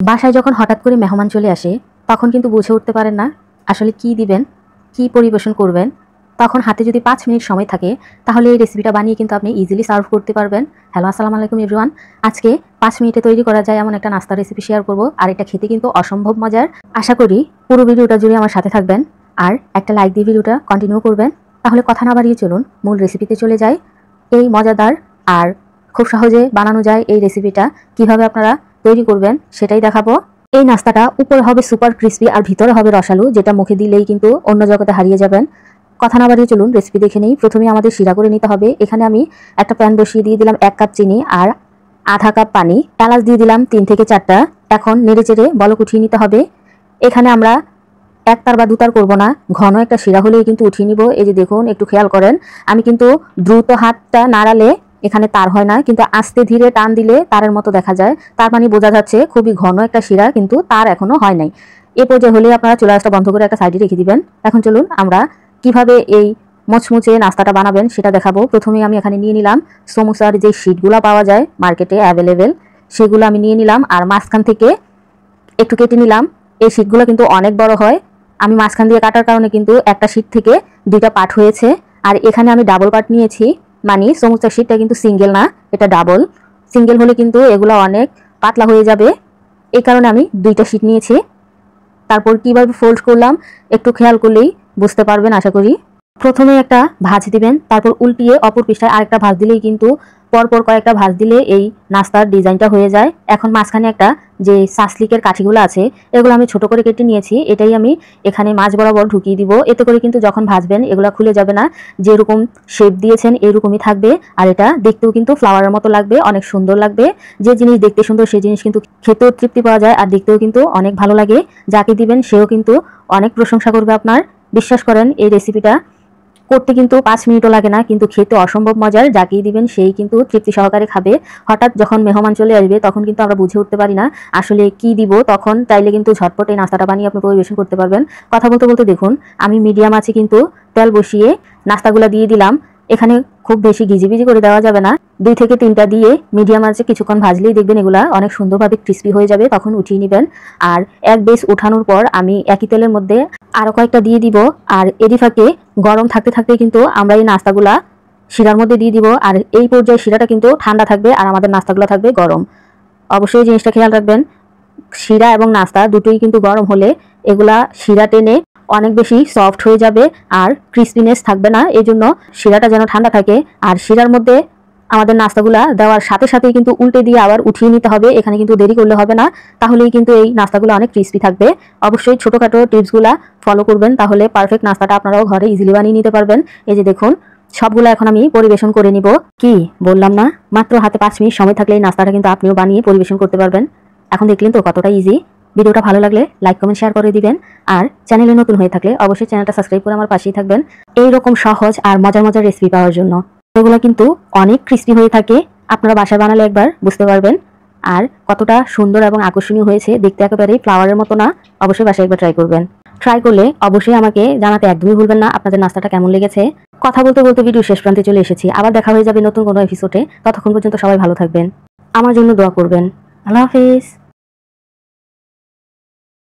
বাসায় যখন হঠাৎ করে মেহমান চলে আসে তখন কিন্তু বুঝে উঠতে পারেন না আসলে কি দিবেন, কি পরিবেশন করবেন। তখন হাতে যদি 5 মিনিট সময় থাকে তাহলে এই রেসিপিটা বানিয়ে কিন্তু আপনি ইজিলি সার্ভ করতে পারবেন। হ্যালো, আসসালামু আলাইকুম এভরিওয়ান। আজকে 5 মিনিটে তৈরি করা যায় এমন একটা নাস্তা রেসিপি শেয়ার করব, আর এটা খেতে কিন্তু অসম্ভব মজার। আশা করি পুরো ভিডিওটা জুড়ে আমার সাথে থাকবেন আর একটা লাইক দিয়ে ভিডিওটা কন্টিনিউ করবেন। তাহলে কথা না বাড়িয়ে চলুন মূল রেসিপিতে চলে যাই। এই মজাদার আর খুব সহজে বানানো যায় এই রেসিপিটা কিভাবে আপনারা তৈরি করবেন সেটাই দেখাবো। এই নাস্তাটা উপরে হবে সুপার ক্রিস্পি আর ভিতরে হবে রসালো, যেটা মুখে দিলেই কিন্তু অন্য জগতে হারিয়ে যাবেন। কথা না বাড়িয়ে চলুন রেসিপি দেখে নেই। প্রথমে আমাদের শিরা করে নিতে হবে। এখানে আমি একটা প্যান বসিয়ে দিয়ে দিলাম 1 কাপ চিনি আর আধা কাপ পানি, এলাচ দিয়ে দিলাম 3 থেকে 4টা। এখন নেড়ে চেড়ে বলক উঠিয়ে নিতে হবে। এখানে আমরা একতার বা দুতার করব না, ঘন একটা শিরা হলেই কিন্তু উঠিয়ে নিব। এই যে দেখুন, একটু খেয়াল করেন, আমি কিন্তু দ্রুত হাতটা নাড়ালে এখানে তার হয় না, কিন্তু আস্তে ধীরে টান দিলে তারের মতো দেখা যায়। তার মানে বোঝা যাচ্ছে খুবই ঘন একটা শিরা, কিন্তু তার এখনো হয় নাই। এ পর্যায়ে হলে আপনারা চুলা আঁচটা বন্ধ করে একটা সাইডে রেখে দিবেন। এখন চলুন আমরা কিভাবে এই মচমুচে নাস্তাটা বানাবেন সেটা দেখাবো। প্রথমে আমি এখানে নিয়ে নিলাম সমোসার যে শীটগুলো পাওয়া যায় মার্কেটে অ্যাভেলেবেল, সেগুলো আমি নিয়ে নিলাম আর মাঝখান থেকে একটু কেটে নিলাম। এই শীটগুলো কিন্তু অনেক বড় হয়, আমি মাঝখান দিয়ে কাটার কারণে কিন্তু একটা শীট থেকে 2টা পার্ট হয়েছে। আর এখানে আমি ডাবল পার্ট নিয়েছি, মানে সমোসার শীটটা কিন্তু সিঙ্গেল না, এটা ডাবল। সিঙ্গেল হলে কিন্তু এগুলো অনেক পাতলা হয়ে যাবে, এই কারণে আমি 2টা শীট নিয়েছি। তারপর কিভাবে ফোল্ড করলাম একটু খেয়াল করলেই বুঝতে পারবেন আশা করি। প্রথমে একটা ভাঁজ দিবেন, তারপর উল্টিয়ে অপর পৃষ্ঠায় আরেকটা ভাঁজ দিলেই কিন্তু পরপর কয়েকটা ভাঁজ দিলে এই নাস্তার ডিজাইনটা হয়ে যায়। এখন মাঝখানে একটা যে সাসলিকের কাঠিগুলো আছে এগুলো আমি ছোট করে কেটে নিয়েছি, এটাই আমি এখানে মাঝ বরাবর ঢুকিয়ে দিব। এতে করে কিন্তু যখন ভাজবেন এগুলো খুলে যাবে না, যেরকম শেপ দিয়েছেন এরকমই থাকবে। আর এটা দেখতেও কিন্তু ফ্লাওয়ারের মতো লাগবে, অনেক সুন্দর লাগবে। যে জিনিস দেখতে সুন্দর সেই জিনিস কিন্তু খেতেও তৃপ্তি পাওয়া যায় আর দেখতেও কিন্তু অনেক ভালো লাগে। যাকে দিবেন সেও কিন্তু অনেক প্রশংসা করবে আপনার। বিশ্বাস করেন, এই রেসিপিটা করতে কিন্তু 5 মিনিটও লাগে না, কিন্তু খেতে অসম্ভব মজার। যাকেই দিবেন সেই কিন্তু তৃপ্তি সহকারে খাবে। হঠাৎ যখন মেহমান চলে আসবে তখন কিন্তু আমরা বুঝে উঠতে পারি না আসলে কি দিব, তখন চাইলে কিন্তু ঝটপট এই নাস্তাটা বানিয়ে আপনি পরিবেশন করতে পারবেন। কথা বলতে বলতে দেখুন আমি মিডিয়াম আছে কিন্তু তেল বসিয়ে নাস্তাগুলো দিয়ে দিলাম। এখানে খুব বেশি গিজিবিজি করে দেওয়া যাবে না, 2 থেকে 3টা দিয়ে মিডিয়াম আছে কিছুক্ষণ ভাজলেই দেখবেন এগুলা অনেক সুন্দরভাবে ক্রিস্পি হয়ে যাবে, তখন উঠিয়ে নেবেন। আর এক বেশ উঠানোর পর আমি একই তেলের মধ্যে আরও কয়েকটা দিয়ে দিব। আর এরই ফাঁকে গরম থাকতে থাকতে কিন্তু আমরা এই নাস্তাগুলা শিরার মধ্যে দিয়ে দিব। আর এই পর্যায়ে শিরাটা কিন্তু ঠান্ডা থাকবে আর আমাদের নাস্তাগুলো থাকবে গরম। অবশ্যই জিনিসটা খেয়াল রাখবেন, শিরা এবং নাস্তা দুটোই কিন্তু গরম হলে এগুলা শিরা টেনে অনেক বেশি সফট হয়ে যাবে আর ক্রিস্পিনেস থাকবে না। এই জন্য শিরাটা যেন ঠান্ডা থাকে। আর শিরার মধ্যে আমাদের নাস্তাগুলা দেওয়ার সাথে সাথেই কিন্তু উল্টে দিয়ে আবার উঠিয়ে নিতে হবে, এখানে কিন্তু দেরি করলে হবে না, তাহলেই কিন্তু এই নাস্তাগুলো অনেক ক্রিস্পি থাকবে। অবশ্যই ছোটোখাটো টিপসগুলা ফলো করবেন, তাহলে পারফেক্ট নাস্তাটা আপনারাও ঘরে ইজিলি বানিয়ে নিতে পারবেন। এই যে দেখুন সবগুলো এখন আমি পরিবেশন করে নিব। কি বললাম না, মাত্র হাতে 5 মিনিট সময় থাকলে এই নাস্তাটা কিন্তু আপনিও বানিয়ে পরিবেশন করতে পারবেন। এখন দেখলেন তো কতটা ইজি। ভিডিওটা ভালো লাগলে লাইক কমেন্ট শেয়ার করে দিবেন, আর চ্যানেলে নতুন হয়ে থাকলে অবশ্যই চ্যানেলটা সাবস্ক্রাইব করে আমার পাশেই থাকবেন এইরকম সহজ আর মজার মজার রেসিপি পাওয়ার জন্য। এগুলো কিন্তু অনেক ক্রিস্পি হয়ে থাকে, আপনারা বাসায় বানালে একবার বুঝতে পারবেন আর কতটা সুন্দর এবং আকর্ষণীয় হয়েছে। দেখতে একেবারেই ফ্লাওয়ারের মতো না, অবশ্যই বাসায় একবার ট্রাই করবেন। ট্রাই করলে অবশ্যই আমাকে জানাতে একদমই ভুলবেন না আপনাদের নাস্তাটা কেমন লেগেছে। কথা বলতে বলতে ভিডিও শেষ প্রান্তে চলে এসেছি, আবার দেখা হয়ে যাবে নতুন কোনো এপিসোডে। ততক্ষণ পর্যন্ত সবাই ভালো থাকবেন, আমার জন্য দোয়া করবেন। আল্লাহ হাফেজ।